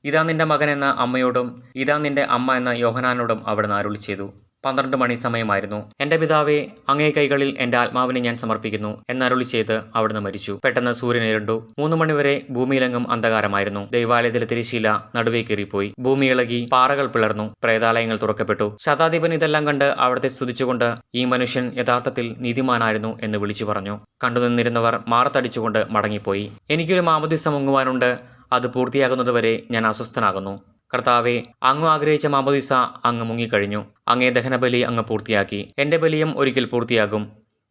ഇതാ നിന്റെ മകൻ എന്ന അമ്മയോടും ഇതാ നിന്റെ അമ്മ എന്ന യോഹനാനോടും അവിടുന്ന് അരുളി ചെയ്തു. 12 മണി സമയമായിരുന്നു. എൻ്റെ പിതാവേ, അങ്ങേ കൈകളിൽ എൻ്റെ ആത്മാവിനെ ഞാൻ സമർപ്പിക്കുന്നു എന്നരുളി ചെയ്ത് അവിടുന്ന് മരിച്ചു. പെട്ടെന്ന് സൂര്യൻ ഇരുണ്ടു. 3 മണിവരെ ഭൂമിയിലെങ്ങും അന്ധകാരമായിരുന്നു. ദൈവാലയത്തിലെ തിരശ്ശീല നടുവേ കീറിപ്പോയി. ഭൂമി ഇളകി, പാറകൾ പിളർന്നു, പ്രേതാലയങ്ങൾ തുറക്കപ്പെട്ടു. ശതാധിപൻ ഇതെല്ലാം കണ്ട് അവിടുത്തെ സ്തുതിച്ചുകൊണ്ട്, ഈ മനുഷ്യൻ യഥാർത്ഥത്തിൽ നീതിമാനായിരുന്നു എന്ന് വിളിച്ചു പറഞ്ഞു. കണ്ടുനിന്നിരുന്നവർ മാറത്തടിച്ചുകൊണ്ട് മടങ്ങിപ്പോയി. എനിക്കൊരു മാമോദീസ മുങ്ങുവാനുണ്ട്, അത് പൂർത്തിയാകുന്നതുവരെ ഞാൻ അസ്വസ്ഥനാകുന്നു. കർത്താവെ, അങ്ങ് ആഗ്രഹിച്ച മാമോദീസ അങ്ങ് മുങ്ങിക്കഴിഞ്ഞു. അങ്ങേ ദഹനബലി അങ്ങ് പൂർത്തിയാക്കി. എൻ്റെ ബലിയും ഒരിക്കൽ പൂർത്തിയാകും.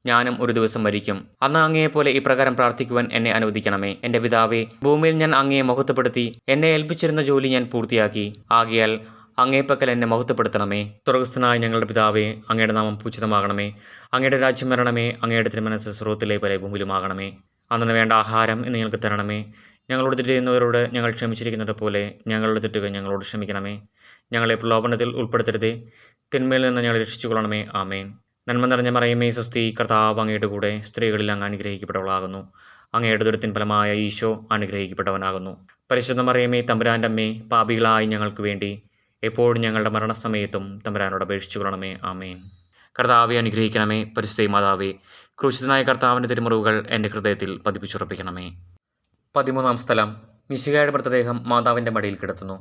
ഞാനും ഒരു ദിവസം മരിക്കും. അന്ന് അങ്ങയെപ്പോലെ ഇപ്രകാരം പ്രാർത്ഥിക്കുവാൻ എന്നെ അനുവദിക്കണമേ. എൻ്റെ പിതാവേ, ഭൂമിയിൽ ഞാൻ അങ്ങയെ മഹത്വപ്പെടുത്തി. എന്നെ ഏൽപ്പിച്ചിരുന്ന ജോലി ഞാൻ പൂർത്തിയാക്കി. ആകയാൽ അങ്ങേപ്പക്കൽ എന്നെ മഹത്വപ്പെടുത്തണമേ. സ്വർഗ്ഗസ്ഥനായ ഞങ്ങളുടെ പിതാവേ, അങ്ങയുടെ നാമം പൂജിതമാകണമേ. അങ്ങയുടെ രാജ്യം വരണമേ. അങ്ങയുടെ തിരുമനസ്സ് സ്വർഗ്ഗത്തിലെ പോലെ ഭൂമിയിലുമാകണമേ. അന്നു വേണ്ട ആഹാരം ഇന്ന് ഞങ്ങൾക്ക് തരണമേ. ഞങ്ങളോട് തെറ്റ് ചെയ്യുന്നവരോട് ഞങ്ങൾ ക്ഷമിച്ചിരിക്കുന്നത് പോലെ ഞങ്ങളുടെ തെറ്റുകൾ ഞങ്ങളോട് ക്ഷമിക്കണമേ. ഞങ്ങളെ പ്രലോഭനത്തിൽ ഉൾപ്പെടുത്തരുതേ, തിന്മയിൽ നിന്ന് ഞങ്ങളെ രക്ഷിച്ചുകൊള്ളണമേ. ആമേൻ. നന്മ നിറഞ്ഞ മറിയമേ, സ്വസ്തി, കർത്താവ് അങ്ങയുടെ കൂടെ സ്ത്രീകളിൽ അങ്ങ് അനുഗ്രഹിക്കപ്പെട്ടവളാകുന്നു. അങ്ങയുടെ ദുരിതത്തിൻ ഫലമായ ഈശോ അനുഗ്രഹിക്കപ്പെട്ടവനാകുന്നു. പരിശുദ്ധ മറിയമേ, തമ്പുരാൻ്റെ അമ്മേ, പാപികളായി ഞങ്ങൾക്ക് വേണ്ടി എപ്പോഴും ഞങ്ങളുടെ മരണസമയത്തും തമ്പുരാനോട് അപേക്ഷിച്ചു കൊള്ളണമേ. ആമേൻ. കർത്താവെ അനുഗ്രഹിക്കണമേ. പരിശുദ്ധ മാതാവേ, ക്രൂശിതനായ കർത്താവിൻ്റെ തിരുമുറിവുകൾ എൻ്റെ ഹൃദയത്തിൽ പതിപ്പിച്ചുറപ്പിക്കണമേ. 13-ാം സ്ഥലം. മിശിഹായുടെ മൃതദേഹം മാതാവിൻ്റെ മടിയിൽ കിടത്തുന്നു.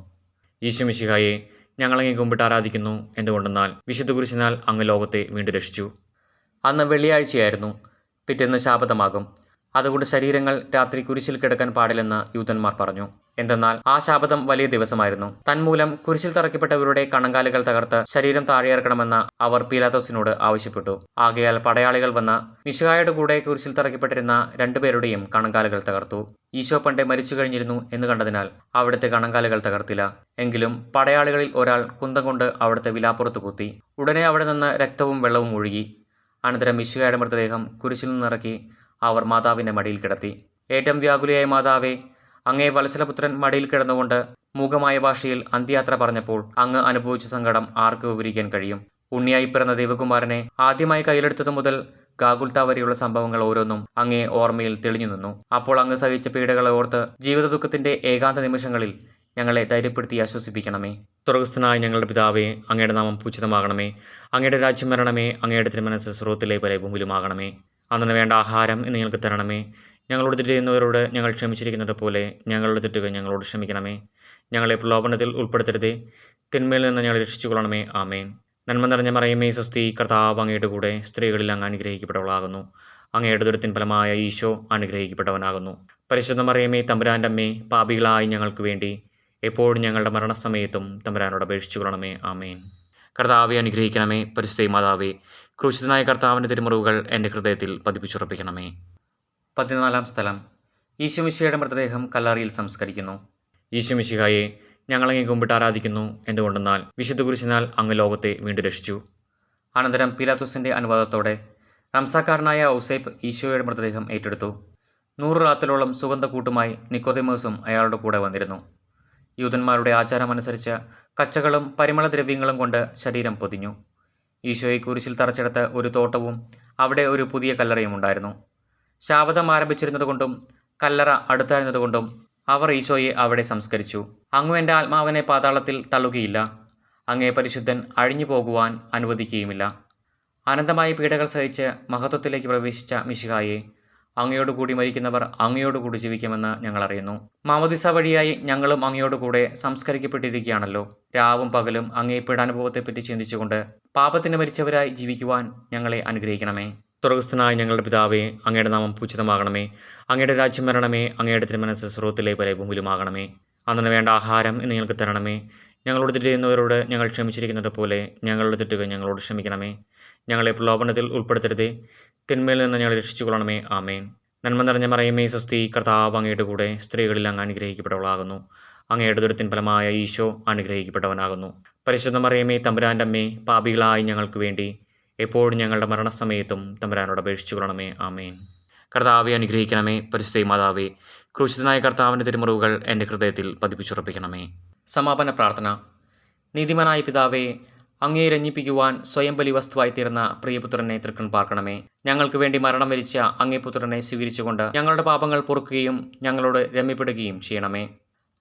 ഈശോമിശിഹായെ, ഞങ്ങളങ്ങേ കുമ്പിട്ട് ആരാധിക്കുന്നു. എന്തുകൊണ്ടെന്നാൽ വിശുദ്ധ കുരിശിനാൽ അങ്ങ് ലോകത്തെ വീണ്ടും രക്ഷിച്ചു. അന്ന് വെള്ളിയാഴ്ചയായിരുന്നു. പിറ്റേന്ന് ശാബതമാകും. അതുകൊണ്ട് ശരീരങ്ങൾ രാത്രി കുരിശിൽ കിടക്കാൻ പാടില്ലെന്ന് യൂതന്മാർ പറഞ്ഞു. എന്തെന്നാൽ ആ ശാപതം വലിയ ദിവസമായിരുന്നു. തന്മൂലം കുരിശിൽ തറയ്ക്കപ്പെട്ടവരുടെ കണങ്കാലുകൾ തകർത്ത് ശരീരം താഴെയിറക്കണമെന്ന് അവർ പീലാത്തോസിനോട് ആവശ്യപ്പെട്ടു. ആകയാൽ പടയാളികൾ വന്ന് മിശിഹായുടെ കൂടെ കുരിശിൽ തറയ്ക്കപ്പെട്ടിരുന്ന രണ്ടുപേരുടെയും കണങ്കാലുകൾ തകർത്തു. ഈശോ പണ്ടേ മരിച്ചു കഴിഞ്ഞിരുന്നു എന്ന് കണ്ടതിനാൽ അവിടുത്തെ കണങ്കാലുകൾ തകർത്തില്ല. എങ്കിലും പടയാളികളിൽ ഒരാൾ കുന്തം കൊണ്ട് അവിടുത്തെ വിലാപ്പുറത്ത് കുത്തി. ഉടനെ അവിടെ നിന്ന് രക്തവും വെള്ളവും ഒഴുകി. അനന്തരം മിശിഹായുടെ മൃതദേഹം കുരിശിൽ നിന്നിറക്കി അവർ മാതാവിന്റെ മടിയിൽ കിടത്തി. ഏറ്റവും വ്യാകുലയായ മാതാവേ, അങ്ങേ വത്സലപുത്രൻ മടിയിൽ കിടന്നുകൊണ്ട് മൂകമായ ഭാഷയിൽ അന്ത്യയാത്ര പറഞ്ഞപ്പോൾ അങ്ങ് അനുഭവിച്ച സങ്കടം ആർക്ക് വിവരിക്കാൻ കഴിയും? ഉണ്ണിയായി പിറന്ന ദൈവകുമാരനെ ആദ്യമായി കയ്യിലെടുത്തതു മുതൽ ഗാഗുൽത്ത വരെയുള്ള സംഭവങ്ങൾ ഓരോന്നും അങ്ങേ ഓർമ്മയിൽ തെളിഞ്ഞു നിന്നു. അപ്പോൾ അങ്ങ് സഹിച്ച പീഡകളെ ഓർത്ത് ജീവിത ദുഃഖത്തിന്റെ ഏകാന്ത നിമിഷങ്ങളിൽ ഞങ്ങളെ ധൈര്യപ്പെടുത്തി ആശ്വസിപ്പിക്കണമേ. സ്വർഗസ്ഥനായ ഞങ്ങളുടെ പിതാവേ, അങ്ങയുടെ നാമം പൂജിതമാകണമേ. അങ്ങയുടെ രാജ്യം വരണമേ. അങ്ങയുടെ തിരുമനസ്സ് സ്വർഗ്ഗത്തിലെ പോലെ ഭൂമിയിലുമാകണമേ. അന്നു വേണ്ട ആഹാരം ഇന്ന് ഞങ്ങൾക്ക് തരണമേ. ഞങ്ങളോട് തെറ്റ് ചെയ്യുന്നവരോട് ഞങ്ങൾ ക്ഷമിച്ചിരിക്കുന്നത് പോലെ ഞങ്ങളുടെ തെറ്റുകൾ ഞങ്ങളോട് ക്ഷമിക്കണമേ. ഞങ്ങളെ പ്രലോഭനത്തിൽ ഉൾപ്പെടുത്തരുതേ, തിന്മയിൽ നിന്ന് ഞങ്ങളെ രക്ഷിച്ചുകൊള്ളണമേ. ആമേൻ. നന്മ നിറഞ്ഞ മറിയമേ സ്വസ്തി, കർത്താവ് അങ്ങയുടെ കൂടെ സ്ത്രീകളിൽ അങ്ങ് അനുഗ്രഹിക്കപ്പെട്ടവളാകുന്നു. അങ്ങയുടെ ദുരിതത്തിൻ ഫലമായ ഈശോ അനുഗ്രഹിക്കപ്പെട്ടവനാകുന്നു. പരിശുദ്ധ മറിയമേ, തമ്പുരാൻ്റെ അമ്മേ, പാപികളായി ഞങ്ങൾക്ക് വേണ്ടി എപ്പോഴും ഞങ്ങളുടെ മരണസമയത്തും തമ്പുരാനോട് അപേക്ഷിച്ചുകൊള്ളണമേ. ആമേൻ. കർത്താവെ അനുഗ്രഹിക്കണമേ. പരിശുദ്ധ മാതാവേ, ക്രൂശിതനായ കർത്താവിൻ്റെ തിരുമുറിവുകൾ എൻ്റെ ഹൃദയത്തിൽ പതിപ്പിച്ചുറപ്പിക്കണമേ. 14 സ്ഥലം. ഈശോമിശിഹായുടെ മൃതദേഹം കല്ലറയിൽ സംസ്കരിക്കുന്നു. ഈശോമിശിഹായെ ഞങ്ങളങ്ങേ കുമ്പിട്ട് ആരാധിക്കുന്നു. എന്തുകൊണ്ടെന്നാൽ വിശുദ്ധ കുരിശിനാൽ അങ്ങ് ലോകത്തെ വീണ്ടും രക്ഷിച്ചു. അനന്തരം പീലാത്തോസിൻ്റെ അനുവാദത്തോടെ റംസാക്കാരനായ ഔസേപ്പ് ഈശോയുടെ മൃതദേഹം ഏറ്റെടുത്തു. 100 റാത്തലോളം സുഗന്ധക്കൂട്ടുമായി നിക്കോദെമോസും അയാളുടെ കൂടെ വന്നിരുന്നു. യൂതന്മാരുടെ ആചാരമനുസരിച്ച് കച്ചകളും പരിമളദ്രവ്യങ്ങളും കൊണ്ട് ശരീരം പൊതിഞ്ഞു. ഈശോയെ കുരിശിൽ തറച്ചെടുത്ത് ഒരു തോട്ടവും അവിടെ ഒരു പുതിയ കല്ലറയും ഉണ്ടായിരുന്നു. ശാപതം ആരംഭിച്ചിരുന്നതുകൊണ്ടും കല്ലറ അടുത്തായിരുന്നതുകൊണ്ടും അവർ ഈശോയെ അവിടെ സംസ്കരിച്ചു. അങ്ങ് എൻ്റെ ആത്മാവിനെ പാതാളത്തിൽ തള്ളുകയില്ല. അങ്ങേ പരിശുദ്ധൻ അഴിഞ്ഞു പോകുവാൻ അനുവദിക്കുകയുമില്ല. അനന്തമായ പീഡകൾ സഹിച്ച് മഹത്വത്തിലേക്ക് പ്രവേശിച്ച മിശിഹായെ, അങ്ങയോടുകൂടി മരിക്കുന്നവർ അങ്ങയോടുകൂടി ജീവിക്കുമെന്ന് ഞങ്ങൾ അറിയുന്നു. മാമോദിസ വഴിയായി ഞങ്ങളും അങ്ങയോടുകൂടെ സംസ്കരിക്കപ്പെട്ടിരിക്കുകയാണല്ലോ. രാവും പകലും അങ്ങേ പീഡാനുഭവത്തെപ്പറ്റി ചിന്തിച്ചുകൊണ്ട് പാപത്തിന് മരിച്ചവരായി ജീവിക്കുവാൻ ഞങ്ങളെ അനുഗ്രഹിക്കണമേ. സ്വർഗസ്ഥനായ ഞങ്ങളുടെ പിതാവേ, അങ്ങയുടെ നാമം പൂജിതമാകണമേ. അങ്ങയുടെ രാജ്യം വരണമേ. അങ്ങയുടെ തിരുമനസ്സ് സ്വർഗ്ഗത്തിലെ പോലെ ഭൂമിയിലുമാകണമേ. അന്നു വേണ്ട ആഹാരം ഇന്ന് ഞങ്ങൾക്ക് തരണമേ. ഞങ്ങളോട് തെറ്റ് ചെയ്യുന്നവരോട് ഞങ്ങൾ ക്ഷമിച്ചിരിക്കുന്നത് പോലെ ഞങ്ങളുടെ തെറ്റുകൾ ഞങ്ങളോട് ക്ഷമിക്കണമേ. ഞങ്ങളെ പ്രലോഭനത്തിൽ ഉൾപ്പെടുത്തരുതേ, തിന്മയിൽ നിന്ന് ഞങ്ങളെ രക്ഷിച്ചുകൊള്ളണമേ. ആമേൻ. നന്മ നിറഞ്ഞ മറിയമേ സ്വസ്തി, കർത്താവ് അങ്ങയുടെ കൂടെ സ്ത്രീകളിൽ അങ്ങ് അനുഗ്രഹിക്കപ്പെട്ടവളാകുന്നു. അങ്ങയുടെ ദുരിതത്തിൻ ഫലമായ ഈശോ അനുഗ്രഹിക്കപ്പെട്ടവനാകുന്നു. പരിശുദ്ധ മറിയമേ, തമ്പുരാൻ്റെ അമ്മേ, പാപികളായി ഞങ്ങൾക്ക് വേണ്ടി എപ്പോഴും ഞങ്ങളുടെ മരണസമയത്തും തമ്പുരാനോട് അപേക്ഷിച്ചുകൊള്ളണമേ. ആമേൻ. കർത്താവെ അനുഗ്രഹിക്കണമേ. പരിശുദ്ധ മാതാവേ, ക്രൂശിതനായ കർത്താവിൻ്റെ തിരുമുറിവുകൾ എൻ്റെ ഹൃദയത്തിൽ പതിപ്പിച്ചുറപ്പിക്കണമേ. സമാപന പ്രാർത്ഥന. നീതിമാനായ പിതാവേ, അങ്ങയെ രഞ്ജിപ്പിക്കുവാൻ സ്വയം ബലി വസ്തുവായി തീർന്ന പ്രിയപുത്രനെ തൃക്കൺ പാർക്കണമേ. ഞങ്ങൾക്ക് വേണ്ടി മരണം വരിച്ച അങ്ങേ പുത്രനെ സ്വീകരിച്ചുകൊണ്ട് ഞങ്ങളുടെ പാപങ്ങൾ പൊറുക്കുകയും ഞങ്ങളോട് രമ്യപ്പെടുകയും ചെയ്യണമേ.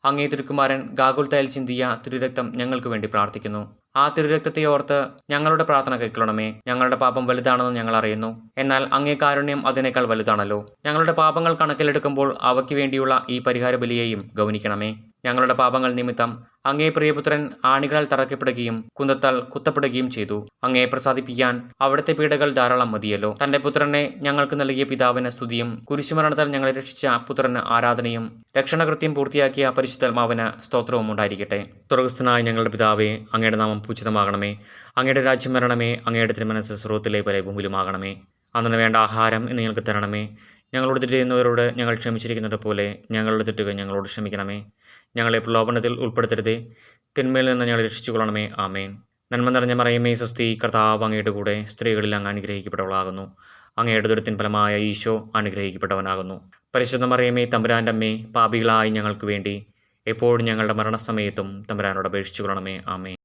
അങ്ങേ തിരുക്കുമാരൻ ഗാഗുൽത്തയിൽ ചിന്തിയ തിരുരക്തം ഞങ്ങൾക്ക് വേണ്ടി പ്രാർത്ഥിക്കുന്നു. ആ തിരുരക്തത്തെ ഓർത്ത് ഞങ്ങളുടെ പ്രാർത്ഥന കൈക്കൊള്ളണമേ. ഞങ്ങളുടെ പാപം വലുതാണെന്ന് ഞങ്ങൾ അറിയുന്നു. എന്നാൽ അങ്ങേ കാരുണ്യം അതിനേക്കാൾ വലുതാണല്ലോ. ഞങ്ങളുടെ പാപങ്ങൾ കണക്കിലെടുക്കുമ്പോൾ അവയ്ക്ക് വേണ്ടിയുള്ള ഈ പരിഹാര ബലിയെയും ഗൗനിക്കണമേ. ഞങ്ങളുടെ പാപങ്ങൾ നിമിത്തം അങ്ങേ പ്രിയപുത്രൻ ആണികളാൽ തറയ്ക്കപ്പെടുകയും കുന്തത്താൽ കുത്തപ്പെടുകയും ചെയ്തു. അങ്ങയെ പ്രസാദിപ്പിക്കാൻ അവിടുത്തെ പീഡകൾ ധാരാളം മതിയല്ലോ. തന്റെ പുത്രനെ ഞങ്ങൾക്ക് നൽകിയ പിതാവിന് സ്തുതിയും കുരിശുമരണത്താൽ ഞങ്ങളെ രക്ഷിച്ച പുത്രന് ആരാധനയും രക്ഷണകൃത്യം പൂർത്തിയാക്കിയ പരിശുദ്ധാത്മാവിന് സ്തോത്രവും ഉണ്ടായിരിക്കട്ടെ. സ്വർഗസ്ഥനായ ഞങ്ങളുടെ പിതാവേ, അങ്ങയുടെ നാമം പൂജിതമാകണമേ. അങ്ങയുടെ രാജ്യം വരണമേ. അങ്ങയുടെ തിരുമനസ്സ് സ്വർഗ്ഗത്തിലെ പോലെ ഭൂമിയിലുമാകണമേ. അന്നു വേണ്ട ആഹാരം ഇന്ന് ഞങ്ങൾക്ക് തരണമേ. ഞങ്ങളോട് തെറ്റ് ചെയ്യുന്നവരോട് ഞങ്ങൾ ക്ഷമിച്ചിരിക്കുന്നത് പോലെ ഞങ്ങളുടെ തെറ്റുകൾ ഞങ്ങളോട് ക്ഷമിക്കണമേ. ഞങ്ങളെ പ്രലോഭനത്തിൽ ഉൾപ്പെടുത്തരുതേ, തിന്മയിൽ നിന്ന് ഞങ്ങളെ രക്ഷിച്ചുകൊള്ളണമേ. ആമേൻ. നന്മ നിറഞ്ഞ മറിയമേ സ്വസ്തി, കർത്താവ് അങ്ങയുടെ കൂടെ സ്ത്രീകളിൽ അങ്ങ് അനുഗ്രഹിക്കപ്പെട്ടവളാകുന്നു. അങ്ങയുടെ ദുരിതത്തിൻ ഫലമായ ഈശോ അനുഗ്രഹിക്കപ്പെട്ടവനാകുന്നു. പരിശുദ്ധ മറിയമേ, തമ്പുരാൻ്റെ അമ്മേ, പാപികളായി ഞങ്ങൾക്ക് വേണ്ടി എപ്പോഴും ഞങ്ങളുടെ മരണസമയത്തും തമ്പുരാനോട് അപേക്ഷിച്ചുകൊള്ളണമേ. ആമേൻ.